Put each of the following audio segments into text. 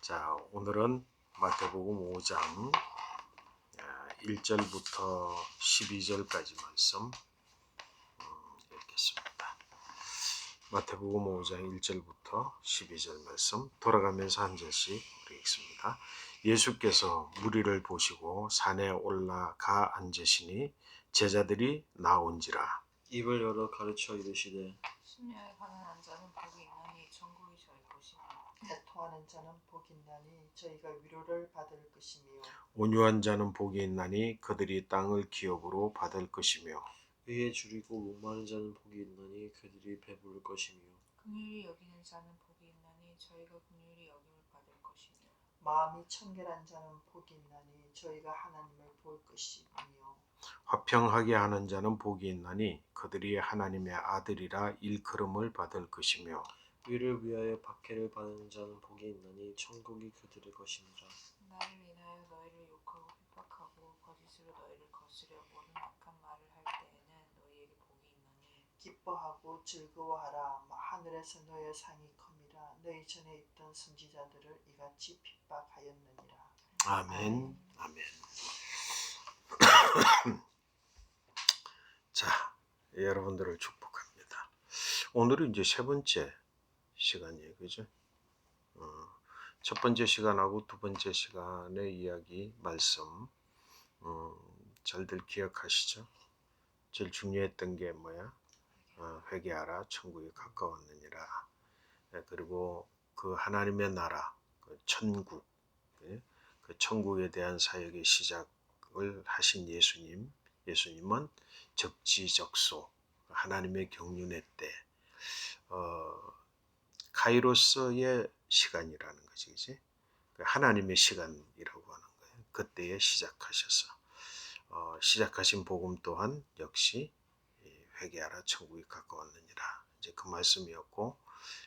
자, 오늘은 마태복음 5장 1절부터 12절까지 말씀 읽겠습니다. 마태복음 5장 1절부터 12절 말씀 돌아가면서 한 절씩 읽겠습니다. 예수께서 무리를 보시고 산에 올라가 앉으시니 제자들이 나온지라. 입을 열어 가르쳐 이르시되 심령에 가난한 자는 복이 있나니 천국이 저희 것이며 애통하는 자는 복이 있나니 저희가 위로를 받을 것이며 온유한 자는 복이 있나니 그들이 땅을 기업으로 받을 것이며 의에 줄이고 목마른 자는 복이 있나니 그들이 배부를 것이며 긍휼히 여기는 자는 복이 있나니 저희가 긍휼히 여김을 받을 것이며 마음이 청결한 자는 복이 있나니 저희가 하나님을 볼 것이며 화평하게 하는 자는 복이 있나니 그들이 하나님의 아들이라 일컬음을 받을 것이며 의를 위하여 박해를 받는 자는 복이 있나니 천국이 그들의 것이니라. 나를 인하여 너희를 욕하고 핍박하고 거짓으로 너희를 거스려 모든 악한 말을 할 때에는 너희에게 복이 있나니 기뻐하고 즐거워하라. 하늘에서 너희의 상이 컴이라. 너희 전에 있던 선지자들을 이같이 핍박하였느니라. 아멘. 아멘. 자, 여러분들을 축복합니다. 오늘은 이제 세 번째 시간이에요, 그죠? 첫 번째 시간하고 두 번째 시간의 이야기 말씀 잘들 기억하시죠? 제일 중요했던 게 뭐야? 회개하라, 천국이 가까웠느니라. 그리고 그 하나님의 나라, 그 천국, 그 천국에 대한 사역의 시작을 하신 예수님은 적지적소, 하나님의 경륜의 때, 카이로스의 시간이라는 거지, 그치? 하나님의 시간이라고 하는 거예요. 그때에 시작하셔서 시작하신 복음 또한 역시 회개하라, 천국이 가까웠느니라. 이제 그 말씀이었고,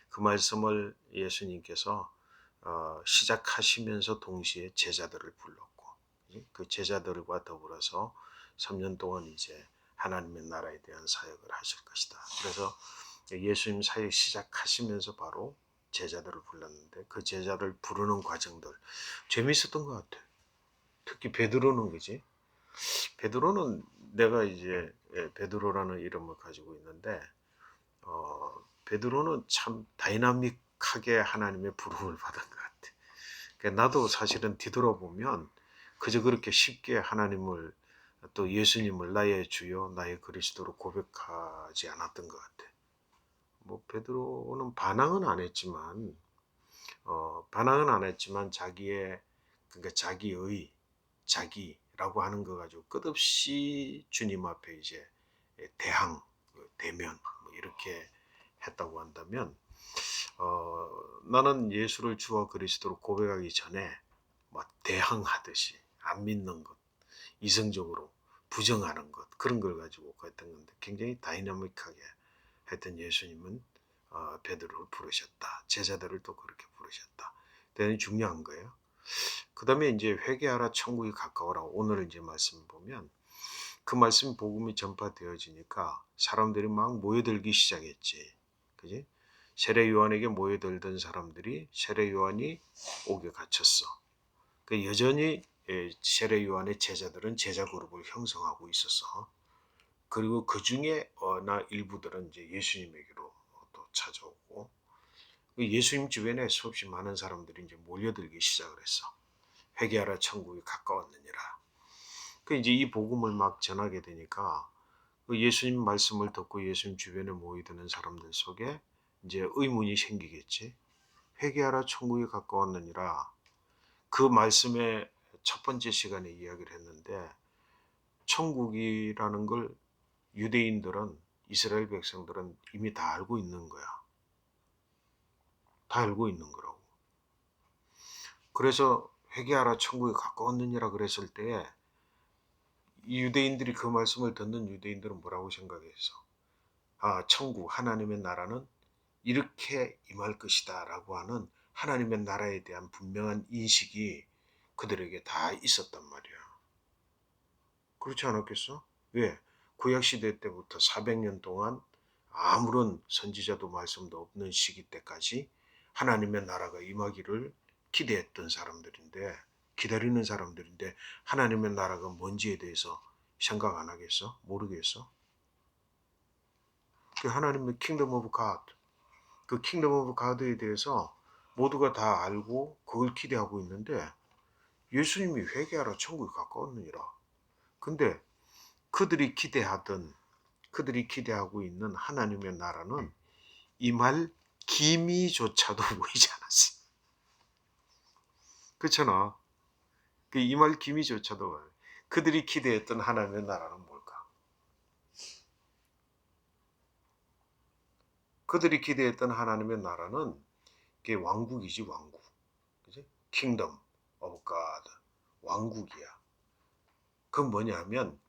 그 말씀을 예수님께서 시작하시면서 동시에 제자들을 불렀고, 그 제자들과 더불어서 3년 동안 이제 하나님의 나라에 대한 사역을 하실 것이다. 그래서 예수님 사역 시작하시면서 바로 제자들을 불렀는데 그 제자를 부르는 과정들 재밌었던 것 같아. 특히 베드로는 그지? 베드로는 내가 이제 베드로라는 이름을 가지고 있는데 베드로는 참 다이나믹하게 하나님의 부름을 받은 것 같아. 그러니까 나도 사실은 뒤돌아보면 그저 그렇게 쉽게 하나님을 또 예수님을 나의 주요 나의 그리스도로 고백하지 않았던 것 같아. 뭐 베드로는 반항은 안 했지만 자기의 그러니까 자기라고 하는 거 가지고 끝없이 주님 앞에 이제 대항, 대면 뭐 이렇게 했다고 한다면 나는 예수를 주와 그리스도로 고백하기 전에 뭐 대항하듯이 안 믿는 것, 이성적으로 부정하는 것 그런 걸 가지고 했던 건데 굉장히 다이나믹하게 했던 예수님은 베드로를 부르셨다. 제자들을 또 그렇게 부르셨다. 대단히 중요한 거예요. 그 다음에 이제 회개하라 천국이 가까워라. 오늘 이제 말씀 보면 그 말씀 복음이 전파되어지니까 사람들이 막 모여들기 시작했지. 그지? 세례 요한에게 모여들던 사람들이 세례 요한이 옥에 갇혔어. 그 여전히 세례 요한의 제자들은 제자 그룹을 형성하고 있었어. 그리고 그 중에 나 일부들은 이제 예수님에게로 또 찾아오고 예수님 주변에 수없이 많은 사람들이 이제 몰려들기 시작을 했어. 회개하라 천국이 가까웠느니라. 그 이제 이 복음을 막 전하게 되니까 그 예수님 말씀을 듣고 예수님 주변에 모이드는 사람들 속에 이제 의문이 생기겠지. 회개하라 천국이 가까웠느니라. 그 말씀의 첫 번째 시간에 이야기를 했는데 천국이라는 걸 유대인들은 이스라엘 백성들은 이미 다 알고 있는 거야. 다 알고 있는 거라고. 그래서 회개하라 천국이 가까웠느니라 그랬을 때에 유대인들이 그 말씀을 듣는 유대인들은 뭐라고 생각했어? 천국 하나님의 나라는 이렇게 임할 것이다 라고 하는 하나님의 나라에 대한 분명한 인식이 그들에게 다 있었단 말이야. 그렇지 않았겠어? 왜? 구약시대 때부터 400년 동안 아무런 선지자도 말씀도 없는 시기 때까지 하나님의 나라가 임하기를 기대했던 사람들인데, 기다리는 사람들인데 하나님의 나라가 뭔지에 대해서 생각 안 하겠어? 모르겠어? 그 하나님의 킹덤 오브 갓, 그 킹덤 오브 갓에 대해서 모두가 다 알고 그걸 기대하고 있는데 예수님이 회개하라 천국이 가까웠느니라. 근데 그들이 기대하고 있는 하나님의 나라는 임할 기미조차도 보이지 않았어. 그렇잖아. 그 임할 기미조차도. 그들이 기대했던 하나님의 나라는 뭘까? 그들이 기대했던 하나님의 나라는 그게 왕국이지, 왕국. 그지? 킹덤 오브 갓. 왕국이야. 그건 뭐냐면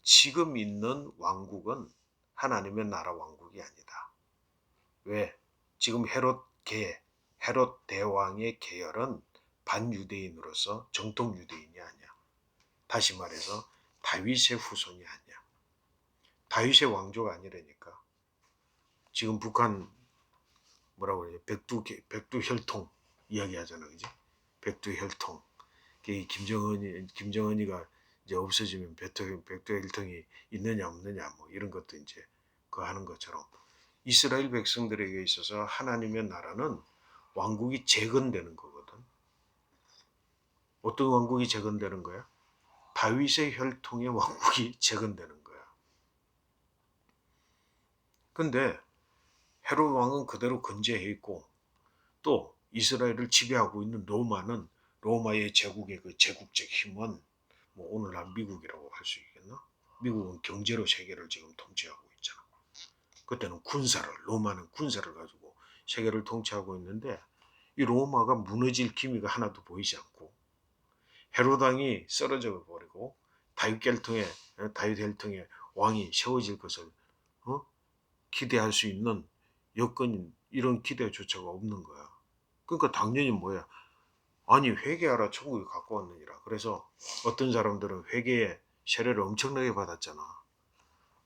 지금 있는 왕국은 하나님의 나라 왕국이 아니다. 왜? 지금 헤롯 대왕의 계열은 반유대인으로서 정통 유대인이 아니야. 다시 말해서 다윗의 후손이 아니야. 다윗의 왕조가 아니라니까. 지금 북한 뭐라고 그러냐, 백두혈통 이야기하잖아, 그지? 백두혈통. 김정은이가 이제 없어지면 백두혈통이 있느냐 없느냐 뭐 이런 것도 이제 그 하는 것처럼 이스라엘 백성들에게 있어서 하나님의 나라는 왕국이 재건되는 거거든. 어떤 왕국이 재건되는 거야? 다윗의 혈통의 왕국이 재건되는 거야. 근데 헤롯 왕은 그대로 건재해 있고 또 이스라엘을 지배하고 있는 로마의 제국의 그 제국적 힘은 뭐 오늘날 미국이라고 할 수 있겠나? 미국은 경제로 세계를 지금 통치하고 있잖아. 그때는 로마는 군사를 가지고 세계를 통치하고 있는데 이 로마가 무너질 기미가 하나도 보이지 않고 헤롯 왕이 쓰러져 버리고 다윗 혈통의 왕이 세워질 것을 기대할 수 있는 여건인 이런 기대조차가 없는 거야. 그러니까 당연히 뭐야? 아니 회개하라 천국이 가까웠느니라. 그래서 어떤 사람들은 회개에 세례를 엄청나게 받았잖아.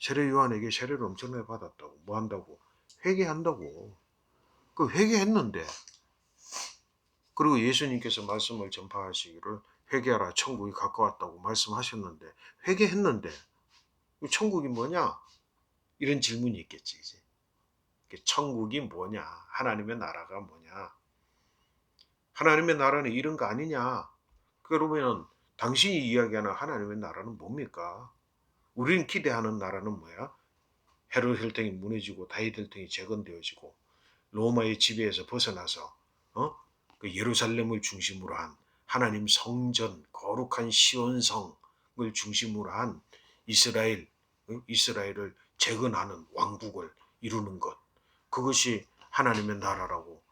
세례 요한에게 세례를 엄청나게 받았다고. 뭐 한다고? 회개한다고. 그 회개했는데 그리고 예수님께서 말씀을 전파하시기를 회개하라 천국이 가까웠다고 말씀하셨는데 회개했는데 천국이 뭐냐? 이런 질문이 있겠지. 이제. 천국이 뭐냐? 하나님의 나라가 뭐냐? 하나님의 나라는 이런 거 아니냐? 그러면 당신이 이야기하는 하나님의 나라는 뭡니까? 우리는 기대하는 나라는 뭐야? 헤롯 혈통이 무너지고 다윗 혈통이 재건되어지고 로마의 지배에서 벗어나서 그 예루살렘을 중심으로 한 하나님 성전 거룩한 시온성을 중심으로 한 이스라엘을 재건하는 왕국을 이루는 것, 그것이 하나님의 나라라고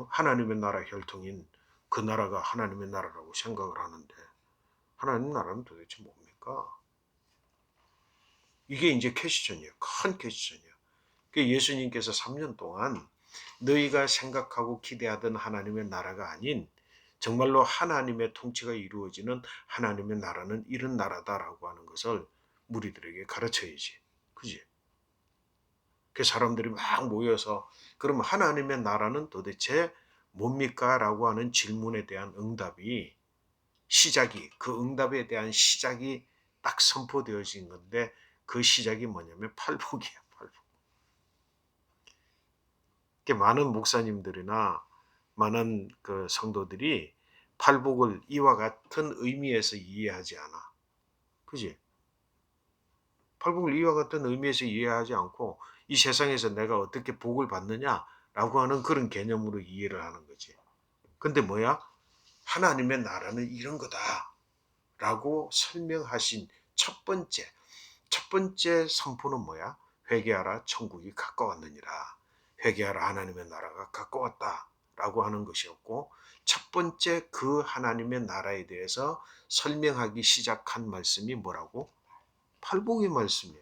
하나님의 나라 혈통인 그 나라가 하나님의 나라라고 생각을 하는데 하나님 나라는 도대체 뭡니까? 이게 이제 퀘스천이에요. 큰 퀘스천이에요. 예수님께서 3년 동안 너희가 생각하고 기대하던 하나님의 나라가 아닌 정말로 하나님의 통치가 이루어지는 하나님의 나라는 이런 나라다라고 하는 것을 무리들에게 가르쳐야지. 그지? 그 사람들이 막 모여서 그럼 하나님의 나라는 도대체 뭡니까? 라고 하는 질문에 대한 그 응답에 대한 시작이 딱 선포되어진 건데 그 시작이 뭐냐면 팔복이야. 팔복. 많은 목사님들이나 많은 그 성도들이 팔복을 이와 같은 의미에서 이해하지 않아. 그지? 팔복을 이와 같은 의미에서 이해하지 않고 이 세상에서 내가 어떻게 복을 받느냐라고 하는 그런 개념으로 이해를 하는 거지. 근데 뭐야? 하나님의 나라는 이런 거다라고 설명하신 첫 번째 선포는 뭐야? 회개하라 천국이 가까웠느니라. 회개하라 하나님의 나라가 가까웠다라고 하는 것이었고 첫 번째 그 하나님의 나라에 대해서 설명하기 시작한 말씀이 뭐라고? 팔복의 말씀이야.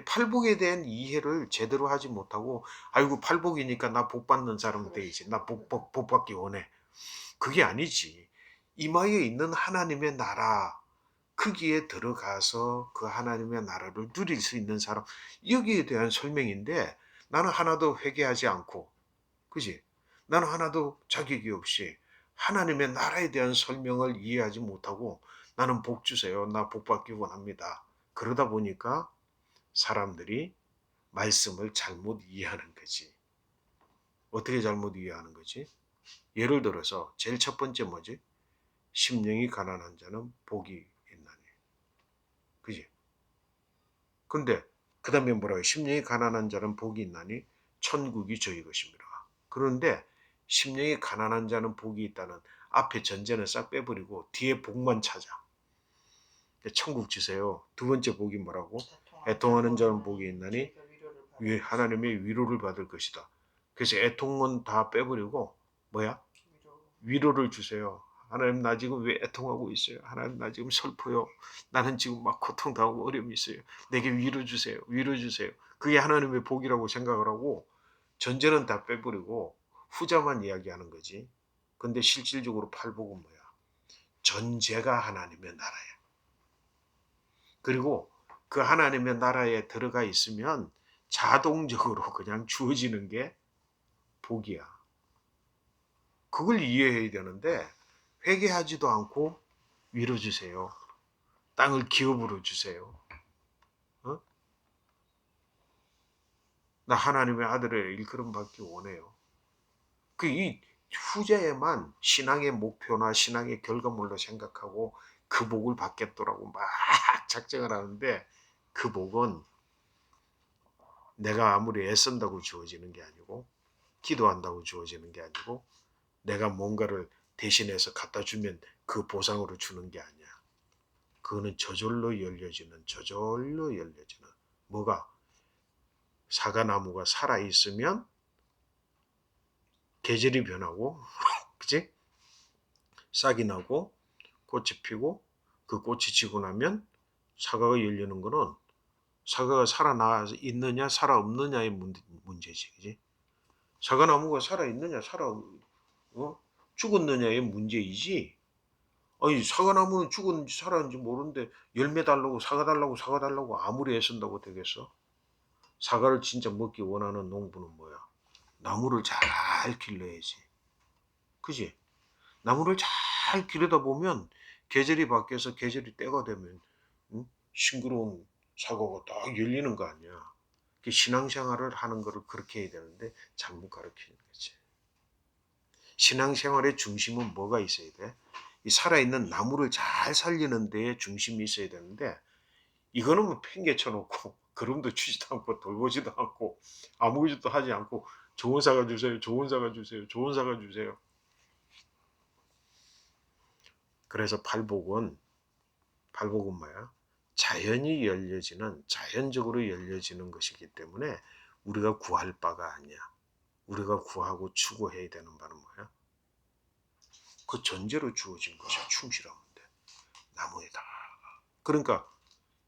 팔복에 대한 이해를 제대로 하지 못하고 아이고 팔복이니까 나 복 받는 사람 되지. 나 복 받기 원해. 그게 아니지. 이마에 있는 하나님의 나라 크기에 들어가서 그 하나님의 나라를 누릴 수 있는 사람, 여기에 대한 설명인데 나는 하나도 회개하지 않고, 그지? 나는 하나도 자격이 없이 하나님의 나라에 대한 설명을 이해하지 못하고 나는 복 주세요. 나 복 받기 원합니다. 그러다 보니까 사람들이 말씀을 잘못 이해하는 거지. 어떻게 잘못 이해하는 거지? 예를 들어서 제일 첫 번째 뭐지? 심령이 가난한 자는 복이 있나니. 그지? 근데 그 다음에 뭐라고? 심령이 가난한 자는 복이 있나니 천국이 저희 것입니다. 그런데 심령이 가난한 자는 복이 있다는 앞에 전제는 싹 빼버리고 뒤에 복만 찾아. 천국 주세요. 두 번째 복이 뭐라고? 애통하는 자는 복이 있나니 하나님의 위로를 받을 것이다. 그래서 애통은 다 빼버리고 뭐야? 위로를 주세요. 하나님 나 지금 왜 애통하고 있어요? 하나님 나 지금 슬퍼요. 나는 지금 막 고통당하고 어려움이 있어요. 내게 위로 주세요. 위로 주세요. 그게 하나님의 복이라고 생각을 하고 전제는 다 빼버리고 후자만 이야기하는 거지. 근데 실질적으로 팔복은 뭐야? 전제가 하나님의 나라야. 그리고 그 하나님의 나라에 들어가 있으면 자동적으로 그냥 주어지는 게 복이야. 그걸 이해해야 되는데 회개하지도 않고 위로 주세요. 땅을 기업으로 주세요. 어? 나 하나님의 아들의 일컬음 받기 원해요. 그 이 후자에만 신앙의 목표나 신앙의 결과물로 생각하고 그 복을 받겠더라고 막 작정을 하는데 그 복은 내가 아무리 애쓴다고 주어지는 게 아니고 기도한다고 주어지는 게 아니고 내가 뭔가를 대신해서 갖다 주면 그 보상으로 주는 게 아니야. 그거는 저절로 열려지는 뭐가? 사과나무가 살아있으면 계절이 변하고 그치? 싹이 나고 꽃이 피고 그 꽃이 지고 나면 사과가 열리는 거는 사과가 살아나 있느냐 살아 없느냐의 문제지. 그치? 사과나무가 살아 있느냐 죽었느냐의 문제이지. 아니 사과나무는 죽었는지 살았는지 모르는데 열매 달라고 사과 달라고 아무리 애쓴다고 되겠어? 사과를 진짜 먹기 원하는 농부는 뭐야? 나무를 잘 길러야지. 그지? 나무를 잘 기르다 보면 계절이 바뀌어서 계절이 때가 되면 싱그러운 사과가 딱 열리는 거 아니야. 신앙생활을 하는 거를 그렇게 해야 되는데 잘못 가르치는 거지. 신앙생활의 중심은 뭐가 있어야 돼? 이 살아있는 나무를 잘 살리는 데에 중심이 있어야 되는데 이거는 뭐 팽개 쳐놓고 그름도 주지도 않고 돌보지도 않고 아무것도 하지 않고 좋은 사과 주세요. 좋은 사과 주세요. 좋은 사과 주세요. 그래서 팔복은 뭐야? 자연적으로 열려지는 것이기 때문에 우리가 구할 바가 아니야. 우리가 구하고 추구해야 되는 바는 뭐야? 그 전제로 주어진 것이 충실하면 돼. 나무에다. 그러니까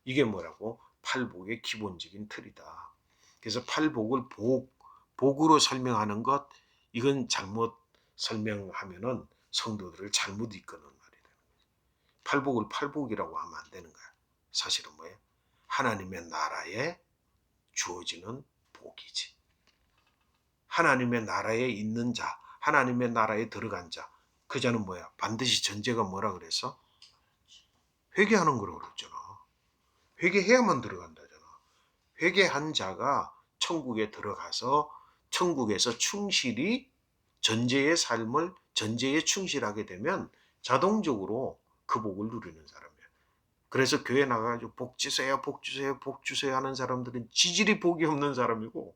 이게 뭐라고? 팔복의 기본적인 틀이다. 그래서 팔복을 복으로 설명하는 것, 이건 잘못 설명하면은 성도들을 잘못 이끄는 말이 되는 거지. 팔복을 팔복이라고 하면 안 되는 거야. 사실은 뭐예요? 하나님의 나라에 주어지는 복이지. 하나님의 나라에 있는 자, 하나님의 나라에 들어간 자, 그 자는 뭐야? 반드시 전제가 뭐라 그랬어? 회개하는 거라고 그랬잖아. 회개해야만 들어간다잖아. 회개한 자가 천국에 들어가서 천국에서 충실히 전제에 충실하게 되면 자동적으로 그 복을 누리는 사람이야. 그래서 교회 나가가지고 복 주세요, 복 주세요, 복 주세요 하는 사람들은 지질이 복이 없는 사람이고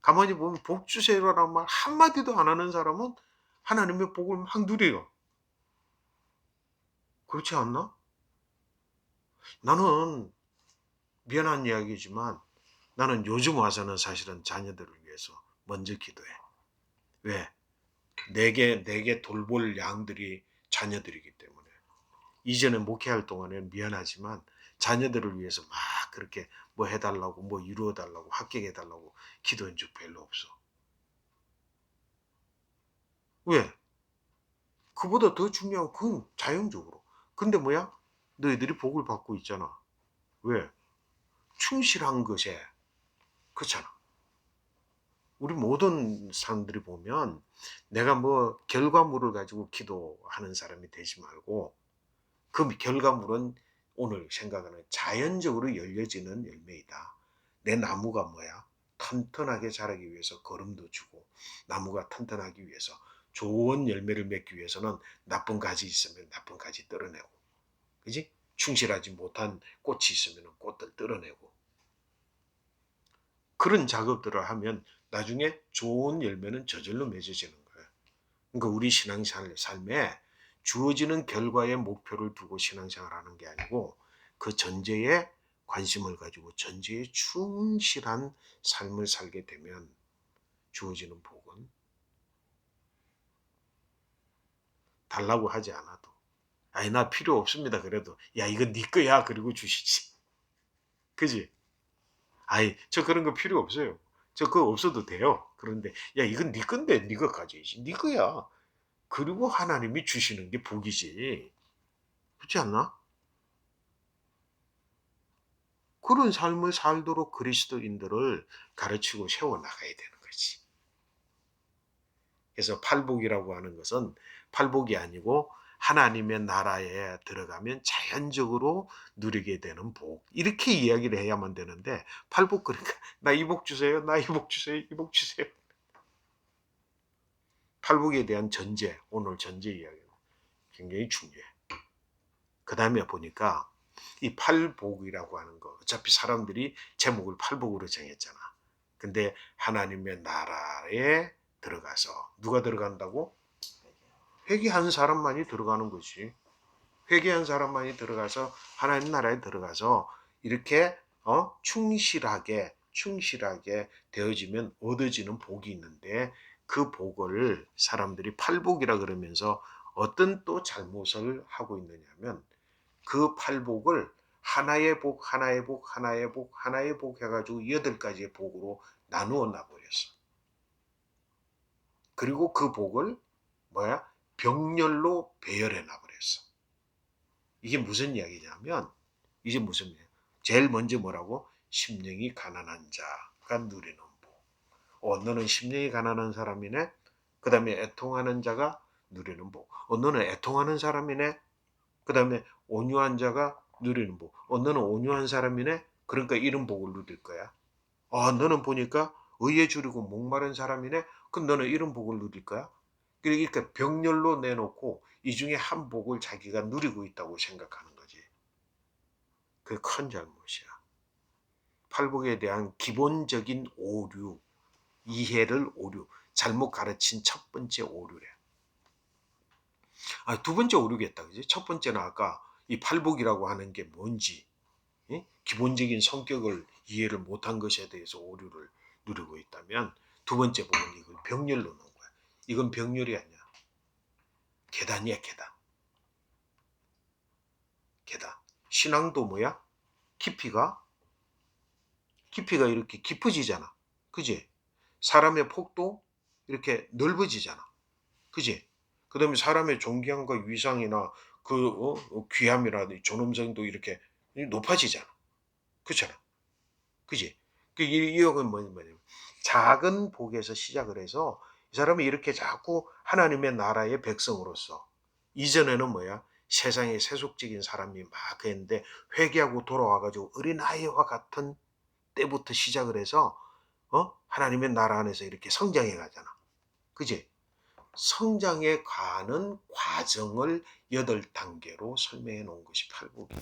가만히 보면 복 주세요라는 말 한마디도 안 하는 사람은 하나님의 복을 막 누려요. 그렇지 않나? 나는 미안한 이야기지만 나는 요즘 와서는 사실은 자녀들을 위해서 먼저 기도해. 왜? 내게 돌볼 양들이 자녀들이기 때문에. 이전에 목회할 동안에는 미안하지만 자녀들을 위해서 막 그렇게 뭐 해달라고 뭐 이루어달라고 합격해달라고 기도한 적 별로 없어. 왜? 그보다 더 중요한 건 자연적으로. 근데 뭐야? 너희들이 복을 받고 있잖아. 왜? 충실한 것에. 그렇잖아. 우리 모든 사람들이 보면 내가 뭐 결과물을 가지고 기도하는 사람이 되지 말고 그 결과물은 오늘 생각하는 자연적으로 열려지는 열매이다. 내 나무가 뭐야? 튼튼하게 자라기 위해서 거름도 주고 나무가 튼튼하기 위해서 좋은 열매를 맺기 위해서는 나쁜 가지 있으면 나쁜 가지 떨어내고 그지? 충실하지 못한 꽃이 있으면 꽃들 떨어내고 그런 작업들을 하면 나중에 좋은 열매는 저절로 맺어지는 거예요. 그러니까 우리 삶에 주어지는 결과에 목표를 두고 신앙생활하는 게 아니고 그 전제에 관심을 가지고 전제에 충실한 삶을 살게 되면 주어지는 복은 달라고 하지 않아도 아니 나 필요 없습니다 그래도 야 이거 네 거야 그리고 주시지 그지? 아이 저 그런 거 필요 없어요 저 그거 없어도 돼요 그런데 야 이건 네 건데 네가 가져야지 네 거야 그리고 하나님이 주시는 게 복이지 그렇지 않나? 그런 삶을 살도록 그리스도인들을 가르치고 세워나가야 되는 거지. 그래서 팔복이라고 하는 것은 팔복이 아니고 하나님의 나라에 들어가면 자연적으로 누리게 되는 복. 이렇게 이야기를 해야만 되는데 팔복 그러니까 나 이 복 주세요. 나 이 복 주세요. 이 복 주세요. 팔복에 대한 전제, 오늘 전제 이야기는 굉장히 중요해. 그 다음에 보니까 이 팔복이라고 하는 거 어차피 사람들이 제목을 팔복으로 정했잖아. 근데 하나님의 나라에 들어가서 누가 들어간다고? 회개한 사람만이 들어가는 거지. 회개한 사람만이 들어가서 하나님 나라에 들어가서 이렇게 충실하게 되어지면 얻어지는 복이 있는데 그 복을 사람들이 팔복이라 그러면서 어떤 또 잘못을 하고 있느냐면 그 팔복을 하나의 복, 하나의 복, 하나의 복, 하나의 복 해가지고 8가지의 복으로 나누어 놔버렸어. 그리고 그 복을 뭐야? 병렬로 배열해 놔버렸어. 이게 무슨 이야기냐면 이게 무슨 이야기? 제일 먼저 뭐라고? 심령이 가난한 자가 누리는 복. 너는 심령이 가난한 사람이네. 그 다음에 애통하는 자가 누리는 복. 너는 애통하는 사람이네. 그 다음에 온유한 자가 누리는 복. 너는 온유한 사람이네. 그러니까 이런 복을 누릴 거야. 너는 보니까 의에 줄이고 목마른 사람이네. 그럼 너는 이런 복을 누릴 거야. 그러니까 병렬로 내놓고 이 중에 한 복을 자기가 누리고 있다고 생각하는 거지. 그게 큰 잘못이야. 팔복에 대한 기본적인 오류, 이해를 오류, 잘못 가르친 첫 번째 오류래. 두 번째 오류겠다. 그지? 첫 번째는 아까 이 팔복이라고 하는 게 뭔지, 기본적인 성격을 이해를 못한 것에 대해서 오류를 누리고 있다면 두 번째 복은 이걸 병렬로 놓은 거야. 이건 병렬이 아니야. 계단이야, 계단. 계단. 신앙도 뭐야? 깊이가 이렇게 깊어지잖아. 그지? 사람의 폭도 이렇게 넓어지잖아. 그지? 그 다음에 사람의 존경과 위상이나 귀함이나 존엄성도 이렇게 높아지잖아. 그렇잖아. 그지? 이 역은 뭐냐면 작은 복에서 시작을 해서 이 사람이 이렇게 자꾸 하나님의 나라의 백성으로서 이전에는 뭐야? 세상의 세속적인 사람이 막 했는데 회개하고 돌아와가지고 어린아이와 같은 때부터 시작을 해서 하나님의 나라 안에서 이렇게 성장해 가잖아. 그지? 성장해 가는 과정을 8단계로 설명해 놓은 것이 팔복이야.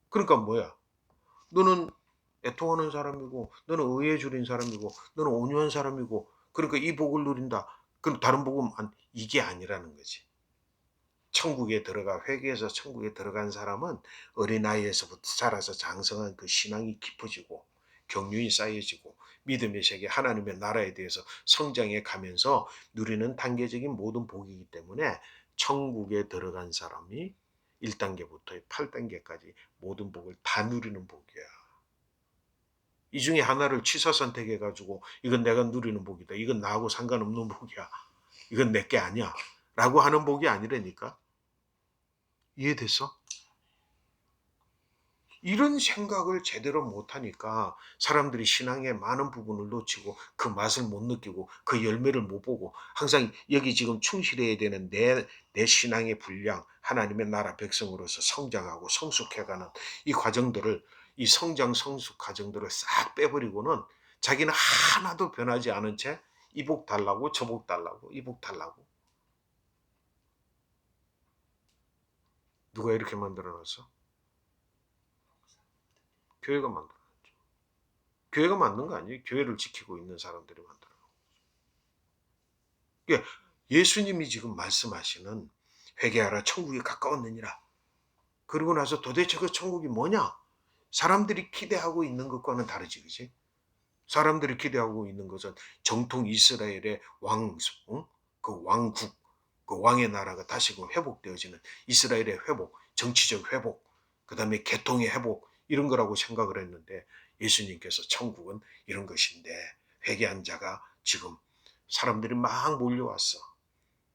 그러니까 뭐야? 너는 애통하는 사람이고 너는 의에 줄인 사람이고 너는 온유한 사람이고 그러니까 이 복을 누린다. 그럼 다른 복은 이게 아니라는 거지. 천국에 들어가 회개해서 천국에 들어간 사람은 어린아이에서부터 자라서 장성한 그 신앙이 깊어지고 경륜이 쌓여지고 믿음의 세계 하나님의 나라에 대해서 성장해 가면서 누리는 단계적인 모든 복이기 때문에 천국에 들어간 사람이 1단계부터 8단계까지 모든 복을 다 누리는 복이야. 이 중에 하나를 취사 선택해가지고 이건 내가 누리는 복이다. 이건 나하고 상관없는 복이야. 이건 내게 아니야. 라고 하는 복이 아니라니까. 이해됐어? 이런 생각을 제대로 못하니까 사람들이 신앙의 많은 부분을 놓치고 그 맛을 못 느끼고 그 열매를 못 보고 항상 여기 지금 충실해야 되는 내 신앙의 분량, 하나님의 나라 백성으로서 성장하고 성숙해가는 이 과정들을, 이 성장 성숙 과정들을 싹 빼버리고는 자기는 하나도 변하지 않은 채 이복 달라고 저복 달라고 이복 달라고. 누가 이렇게 만들어놨어? 교회가 만들어놨죠. 교회가 만든 거 아니에요. 교회를 지키고 있는 사람들이 만들어놓은 거죠. 그러니까 예수님이 지금 말씀하시는 회개하라 천국이 가까웠느니라. 그러고 나서 도대체 그 천국이 뭐냐? 사람들이 기대하고 있는 것과는 다르지, 그지? 사람들이 기대하고 있는 것은 정통 이스라엘의 그 왕국, 그 왕의 나라가 다시금 회복되어지는 이스라엘의 회복, 정치적 회복, 그 다음에 개통의 회복, 이런 거라고 생각을 했는데 예수님께서 천국은 이런 것인데 회개한 자가 지금 사람들이 막 몰려왔어.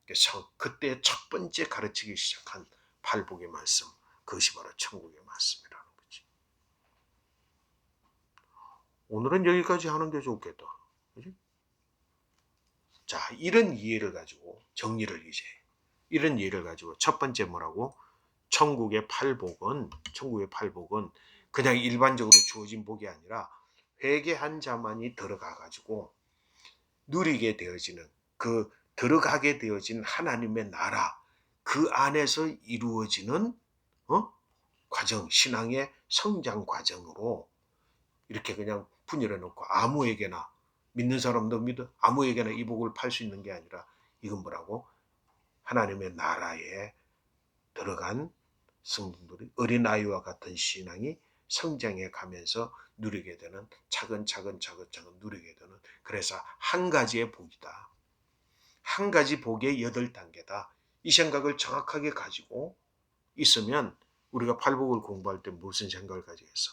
그래서 그때 첫 번째 가르치기 시작한 팔복의 말씀, 그것이 바로 천국의 말씀이라는 거지. 오늘은 여기까지 하는 게 좋겠다. 그치? 자, 이런 이해를 가지고 이런 이해를 가지고 첫 번째 뭐라고? 천국의 팔복은 그냥 일반적으로 주어진 복이 아니라 회개한 자만이 들어가 가지고 누리게 되어지는, 그 들어가게 되어진 하나님의 나라, 그 안에서 이루어지는 과정, 신앙의 성장 과정으로 이렇게 그냥 분열해 놓고 아무에게나, 믿는 사람도 믿어 아무에게나 이 복을 팔 수 있는 게 아니라 이건 뭐라고? 하나님의 나라에 들어간 성도들이 어린아이와 같은 신앙이 성장해 가면서 누리게 되는, 차근차근 누리게 되는, 그래서 한 가지의 복이다. 한 가지 복의 8단계다. 이 생각을 정확하게 가지고 있으면 우리가 팔복을 공부할 때 무슨 생각을 가지겠어?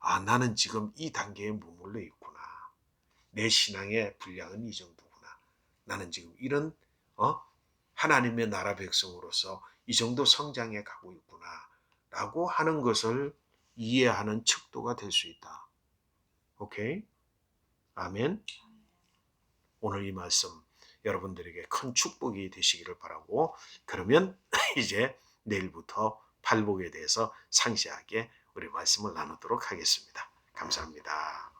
아, 나는 지금 이 단계에 머물러 있구나. 내 신앙의 분량은 이 정도구나. 나는 지금 이런 하나님의 나라 백성으로서 이 정도 성장해 가고 있구나 라고 하는 것을 이해하는 척도가 될 수 있다. 오케이? 아멘. 오늘 이 말씀 여러분들에게 큰 축복이 되시기를 바라고, 그러면 이제 내일부터 팔복에 대해서 상세하게 우리 말씀을 나누도록 하겠습니다. 감사합니다.